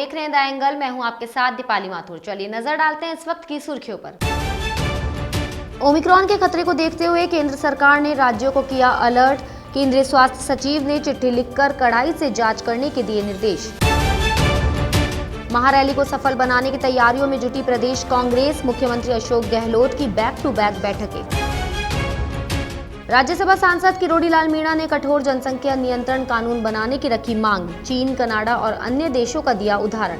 देख रहे हैं द एंगल। मैं हूं आपके साथ दीपाली माथुर। चलिए नजर डालते हैं इस वक्त की सुर्खियों पर। ओमिक्रॉन के खतरे को देखते हुए केंद्र सरकार ने राज्यों को किया अलर्ट। केंद्रीय स्वास्थ्य सचिव ने चिट्ठी लिखकर कड़ाई से जांच करने के दिए निर्देश। महारैली को सफल बनाने की तैयारियों में जुटी प्रदेश कांग्रेस। मुख्यमंत्री अशोक गहलोत की बैक टू बैक बैठकें। राज्यसभा सांसद किरोड़ीलाल मीणा ने कठोर जनसंख्या नियंत्रण कानून बनाने की रखी मांग। चीन, कनाडा और अन्य देशों का दिया उदाहरण।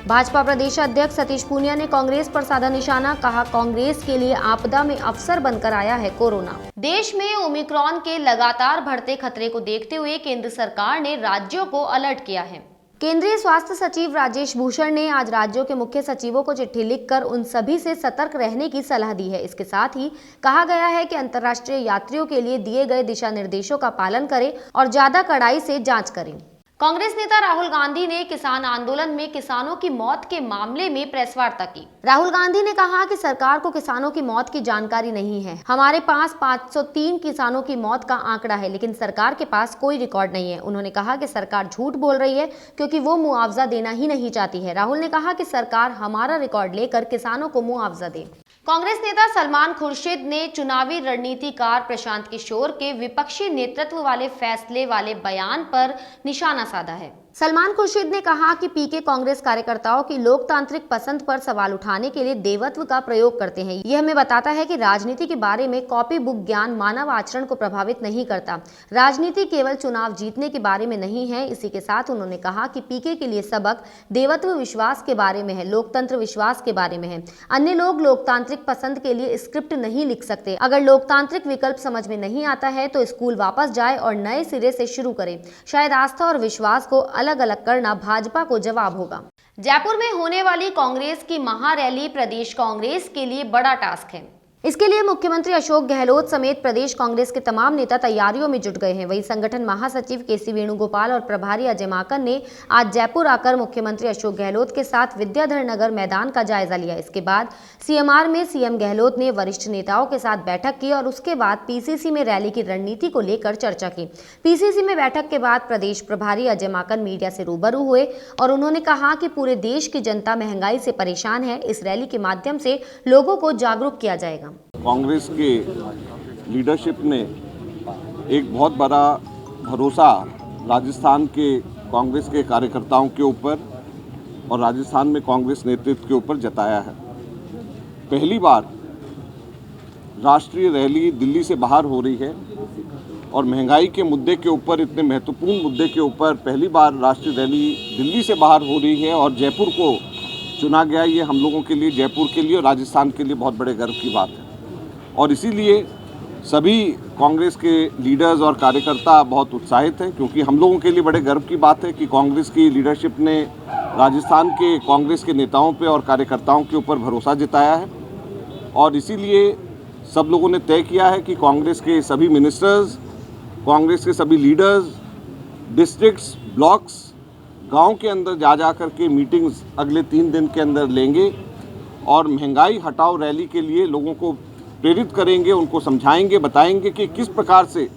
भाजपा प्रदेश अध्यक्ष सतीश पूनिया ने कांग्रेस पर साधा निशाना। कहा, कांग्रेस के लिए आपदा में अवसर बनकर आया है कोरोना। देश में ओमिक्रॉन के लगातार बढ़ते खतरे को देखते हुए केंद्र सरकार ने राज्यों को अलर्ट किया है। केंद्रीय स्वास्थ्य सचिव राजेश भूषण ने आज राज्यों के मुख्य सचिवों को चिट्ठी लिखकर उन सभी से सतर्क रहने की सलाह दी है। इसके साथ ही कहा गया है कि अंतर्राष्ट्रीय यात्रियों के लिए दिए गए दिशा निर्देशों का पालन करें और ज्यादा कड़ाई से जांच करें। कांग्रेस नेता राहुल गांधी ने किसान आंदोलन में किसानों की मौत के मामले में प्रेस वार्ता की। राहुल गांधी ने कहा कि सरकार को किसानों की मौत की जानकारी नहीं है। हमारे पास 503 किसानों की मौत का आंकड़ा है, लेकिन सरकार के पास कोई रिकॉर्ड नहीं है। उन्होंने कहा कि सरकार झूठ बोल रही है क्योंकि वो मुआवजा देना ही नहीं चाहती है। राहुल ने कहा कि सरकार हमारा रिकॉर्ड लेकर किसानों को मुआवजा दे। कांग्रेस नेता सलमान खुर्शीद ने चुनावी रणनीतिकार प्रशांत किशोर के विपक्षी नेतृत्व वाले फैसले वाले बयान पर निशाना साधा है। सलमान खुर्शीद ने कहा कि पीके कांग्रेस कार्यकर्ताओं की लोकतांत्रिक पसंद पर सवाल उठाने के लिए देवत्व का प्रयोग करते हैं। यह हमें बताता है कि राजनीति के बारे में कॉपी बुक ज्ञान मानव आचरण को प्रभावित नहीं करता। राजनीति केवल चुनाव जीतने के बारे में नहीं है। इसी के साथ उन्होंने कहा कि पीके के लिए सबक देवत्व विश्वास के बारे में है, लोकतंत्र विश्वास के बारे में है। अन्य लोग लोकतांत्रिक पसंद के लिए स्क्रिप्ट नहीं लिख सकते। अगर लोकतांत्रिक विकल्प समझ में नहीं आता है तो स्कूल वापस जाए और नए सिरे से शुरू करे। शायद आस्था और विश्वास को अलग अलग करना भाजपा को जवाब होगा। जयपुर में होने वाली कांग्रेस की महारैली प्रदेश कांग्रेस के लिए बड़ा टास्क है। इसके लिए मुख्यमंत्री अशोक गहलोत समेत प्रदेश कांग्रेस के तमाम नेता तैयारियों में जुट गए हैं। वहीं संगठन महासचिव केसी वेणुगोपाल और प्रभारी अजय माकन ने आज जयपुर आकर मुख्यमंत्री अशोक गहलोत के साथ विद्याधर नगर मैदान का जायजा लिया। इसके बाद सीएमआर में सीएम गहलोत ने वरिष्ठ नेताओं के साथ बैठक की और उसके बाद पीसीसी में रैली की रणनीति को लेकर चर्चा की। पीसीसी में बैठक के बाद प्रदेश प्रभारी अजय माकन मीडिया से रूबरू हुए और उन्होंने कहा कि पूरे देश की जनता महंगाई से परेशान है। इस रैली के माध्यम से लोगों को जागरूक किया जाएगा। कांग्रेस के लीडरशिप ने एक बहुत बड़ा भरोसा राजस्थान के कांग्रेस के कार्यकर्ताओं के ऊपर और राजस्थान में कांग्रेस नेतृत्व के ऊपर जताया है। पहली बार राष्ट्रीय रैली दिल्ली से बाहर हो रही है और महंगाई के मुद्दे के ऊपर, इतने महत्वपूर्ण मुद्दे के ऊपर पहली बार राष्ट्रीय रैली दिल्ली से बाहर हो रही है और जयपुर को चुना गया। ये हम लोगों के लिए, जयपुर के लिए और राजस्थान के लिए बहुत बड़े गर्व की बात है और इसीलिए सभी कांग्रेस के लीडर्स और कार्यकर्ता बहुत उत्साहित हैं, क्योंकि हम लोगों के लिए बड़े गर्व की बात है कि कांग्रेस की लीडरशिप ने राजस्थान के कांग्रेस के नेताओं पे और कार्यकर्ताओं के ऊपर भरोसा जताया है और इसीलिए सब लोगों ने तय किया है कि कांग्रेस के सभी मिनिस्टर्स, कांग्रेस के सभी लीडर्स डिस्ट्रिक्ट्स, ब्लॉक्स, गांव के अंदर जा कर के मीटिंग्स अगले 3 दिन के अंदर लेंगे और महंगाई हटाओ रैली के लिए लोगों को प्रेरित करेंगे, उनको समझाएंगे, बताएंगे कि किस प्रकार से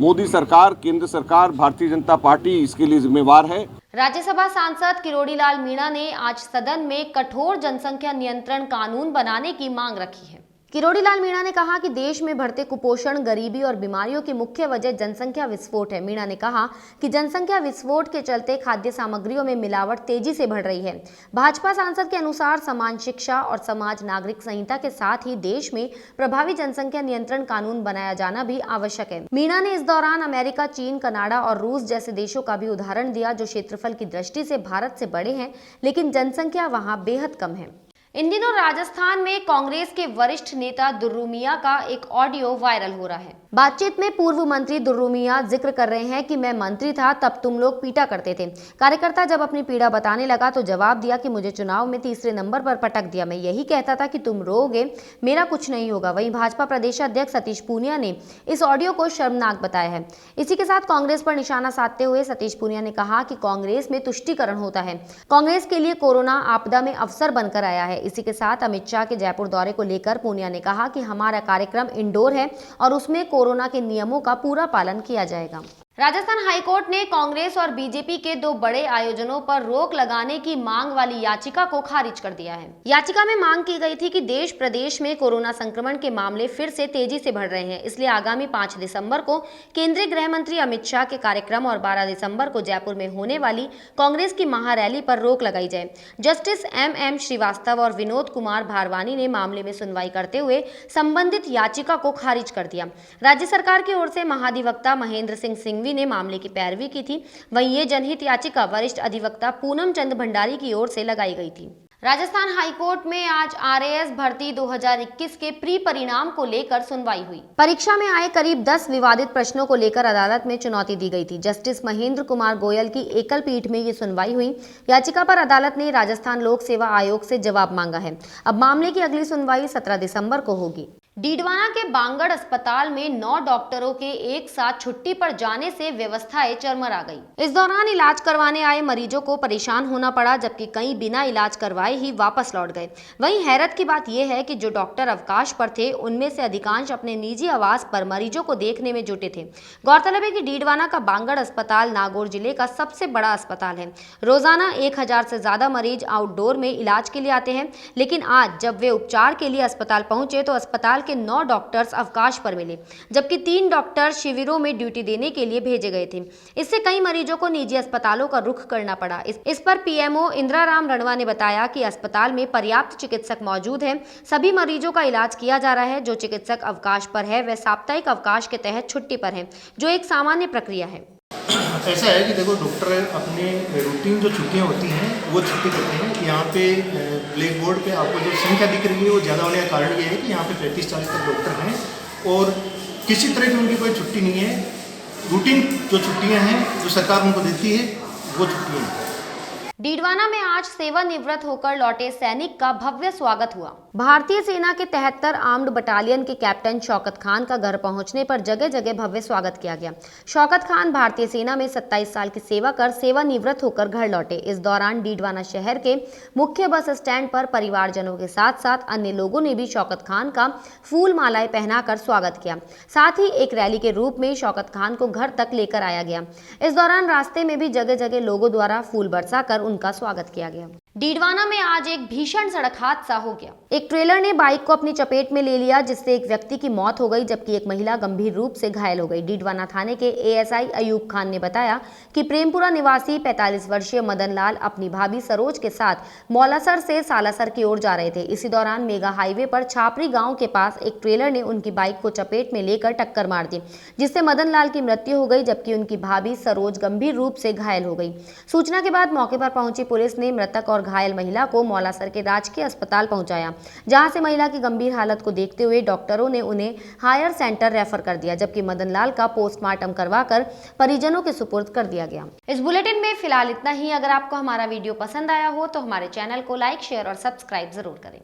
मोदी सरकार, केंद्र सरकार, भारतीय जनता पार्टी इसके लिए जिम्मेवार है। राज्यसभा सांसद किरोड़ीलाल मीणा ने आज सदन में कठोर जनसंख्या नियंत्रण कानून बनाने की मांग रखी है। किरोड़ीलाल मीणा ने कहा कि देश में बढ़ते कुपोषण, गरीबी और बीमारियों की मुख्य वजह जनसंख्या विस्फोट है। मीणा ने कहा कि जनसंख्या विस्फोट के चलते खाद्य सामग्रियों में मिलावट तेजी से बढ़ रही है। भाजपा सांसद के अनुसार समान शिक्षा और समाज नागरिक संहिता के साथ ही देश में प्रभावी जनसंख्या नियंत्रण कानून बनाया जाना भी आवश्यक है। मीणा ने इस दौरान अमेरिका, चीन, कनाडा और रूस जैसे देशों का भी उदाहरण दिया जो क्षेत्रफल की दृष्टि से भारत से बड़े हैं, लेकिन जनसंख्या वहां बेहद कम है। इन दिनों राजस्थान में कांग्रेस के वरिष्ठ नेता दुर्रू मियां का एक ऑडियो वायरल हो रहा है। बातचीत में पूर्व मंत्री दुर्रू मियां जिक्र कर रहे हैं कि मैं मंत्री था तब तुम लोग पीटा करते थे। कार्यकर्ता जब अपनी पीड़ा बताने लगा तो जवाब दिया कि मुझे चुनाव में तीसरे नंबर पर पटक दिया। मैं यही कहता था कि तुम रोओगे, मेरा कुछ नहीं होगा। वहीं भाजपा प्रदेश अध्यक्ष सतीश पूनिया ने इस ऑडियो को शर्मनाक बताया है। इसी के साथ कांग्रेस पर निशाना साधते हुए सतीश पूनिया ने कहा कि कांग्रेस में तुष्टीकरण होता है। कांग्रेस के लिए कोरोना आपदा में अवसर बनकर आया है। इसी के साथ अमित शाह के जयपुर दौरे को लेकर पूनिया ने कहा कि हमारा कार्यक्रम इंडोर है और उसमें कोरोना के नियमों का पूरा पालन किया जाएगा। राजस्थान हाईकोर्ट ने कांग्रेस और बीजेपी के दो बड़े आयोजनों पर रोक लगाने की मांग वाली याचिका को खारिज कर दिया है। याचिका में मांग की गई थी कि देश प्रदेश में कोरोना संक्रमण के मामले फिर से तेजी से बढ़ रहे हैं, इसलिए आगामी 5 दिसंबर को केंद्रीय गृह मंत्री अमित शाह के कार्यक्रम और 12 दिसंबर को जयपुर में होने वाली कांग्रेस की महारैली पर रोक लगाई जाए। जस्टिस एम श्रीवास्तव और विनोद कुमार भारवानी ने मामले में सुनवाई करते हुए संबंधित याचिका को खारिज कर दिया। राज्य सरकार की ओर से महाधिवक्ता महेंद्र सिंह ने मामले की पैरवी की थी। वहीं ये जनहित याचिका वरिष्ठ अधिवक्ता पूनम चंद भंडारी की ओर से लगाई गई थी। राजस्थान हाईकोर्ट में आज आरएएस भर्ती 2021 के प्री परिणाम को लेकर सुनवाई हुई। परीक्षा में आए करीब 10 विवादित प्रश्नों को लेकर अदालत में चुनौती दी गई थी। जस्टिस महेंद्र कुमार गोयल की एकल पीठ में ये सुनवाई हुई। याचिका पर अदालत ने राजस्थान लोक सेवा आयोग से जवाब मांगा है। अब मामले की अगली सुनवाई 17 दिसंबर को होगी। डीडवाना के बांगड़ अस्पताल में 9 डॉक्टरों के एक साथ छुट्टी पर जाने से व्यवस्थाएं चरमरा गई। इस दौरान इलाज करवाने आए मरीजों को परेशान होना पड़ा, जबकि कई बिना इलाज करवाए ही वापस लौट गए। वहीं हैरत की बात यह है कि जो डॉक्टर अवकाश पर थे उनमें से अधिकांश अपने निजी आवास पर मरीजों को देखने में जुटे थे। गौरतलब है कि डीडवाना का बांगड़ अस्पताल नागौर जिले का सबसे बड़ा अस्पताल है। रोजाना 1000 से ज्यादा मरीज आउटडोर में इलाज के लिए आते हैं, लेकिन आज जब वे उपचार के लिए अस्पताल पहुंचे तो अस्पताल के 9 डॉक्टर्स अवकाश पर मिले, जबकि 3 डॉक्टर शिविरों में ड्यूटी देने के लिए भेजे गए थे। इससे कई मरीजों को निजी अस्पतालों का रुख करना पड़ा। इस पर पीएमओ इंदिराराम रणवा ने बताया कि अस्पताल में पर्याप्त चिकित्सक मौजूद हैं। सभी मरीजों का इलाज किया जा रहा है। जो चिकित्सक अवकाश पर है वह साप्ताहिक अवकाश के तहत छुट्टी पर है, जो एक सामान्य प्रक्रिया है। ऐसा है कि देखो, डॉक्टर अपने रूटीन जो छुट्टियां होती हैं वो छुट्टी करते हैं। यहाँ पे ब्लैक बोर्ड पे आपको जो संख्या दिख रही है वो ज़्यादा होने का कारण ये है कि यहाँ पे 35-40 तक डॉक्टर हैं और किसी तरह की उनकी कोई छुट्टी नहीं है। रूटीन जो छुट्टियाँ हैं जो सरकार उनको देती है वो छुट्टियाँ हैं। डीडवाना में आज सेवानिवृत्त होकर लौटे सैनिक का भव्य स्वागत हुआ। भारतीय सेना के 73 आर्म्ड बटालियन के कैप्टन शौकत खान का घर पहुंचने पर जगह जगह भव्य स्वागत किया गया। शौकत खान भारतीय सेना में 27 साल की सेवा कर सेवानिवृत्त होकर घर लौटे। इस दौरान डीडवाना शहर के मुख्य बस स्टैंड पर परिवारजनों के साथ साथ अन्य लोगों ने भी शौकत खान का फूल मालाएं पहनाकर स्वागत किया। साथ ही एक रैली के रूप में शौकत खान को घर तक लेकर आया गया। इस दौरान रास्ते में भी जगह जगह लोगों द्वारा फूल बरसाकर उनका स्वागत किया गया। डीडवाना में आज एक भीषण सड़क हादसा हो गया। एक ट्रेलर ने बाइक को अपनी चपेट में ले लिया, जिससे एक व्यक्ति की मौत हो गई, जबकि एक महिला गंभीर रूप से घायल हो गई। डीडवाना थाने के एएसआई अयूब खान ने बताया कि प्रेमपुरा निवासी 45 वर्षीय मदन लाल अपनी भाभी सरोज के साथ मौलासर से सालासर की ओर जा रहे थे। इसी दौरान मेगा हाईवे पर छापरी गांव के पास एक ट्रेलर ने उनकी बाइक को चपेट में लेकर टक्कर मार दी, जिससे मदन लाल की मृत्यु हो गई, जबकि उनकी भाभी सरोज गंभीर रूप से घायल हो गई। सूचना के बाद मौके पर पहुंची पुलिस ने मृतक और घायल महिला को मौलासर के राजकीय अस्पताल पहुंचाया, जहां से महिला की गंभीर हालत को देखते हुए डॉक्टरों ने उन्हें हायर सेंटर रेफर कर दिया, जबकि मदन लाल का पोस्टमार्टम करवाकर परिजनों के सुपुर्द कर दिया गया। इस बुलेटिन में फिलहाल इतना ही। अगर आपको हमारा वीडियो पसंद आया हो तो हमारे चैनल को लाइक, शेयर और सब्सक्राइब जरूर करें।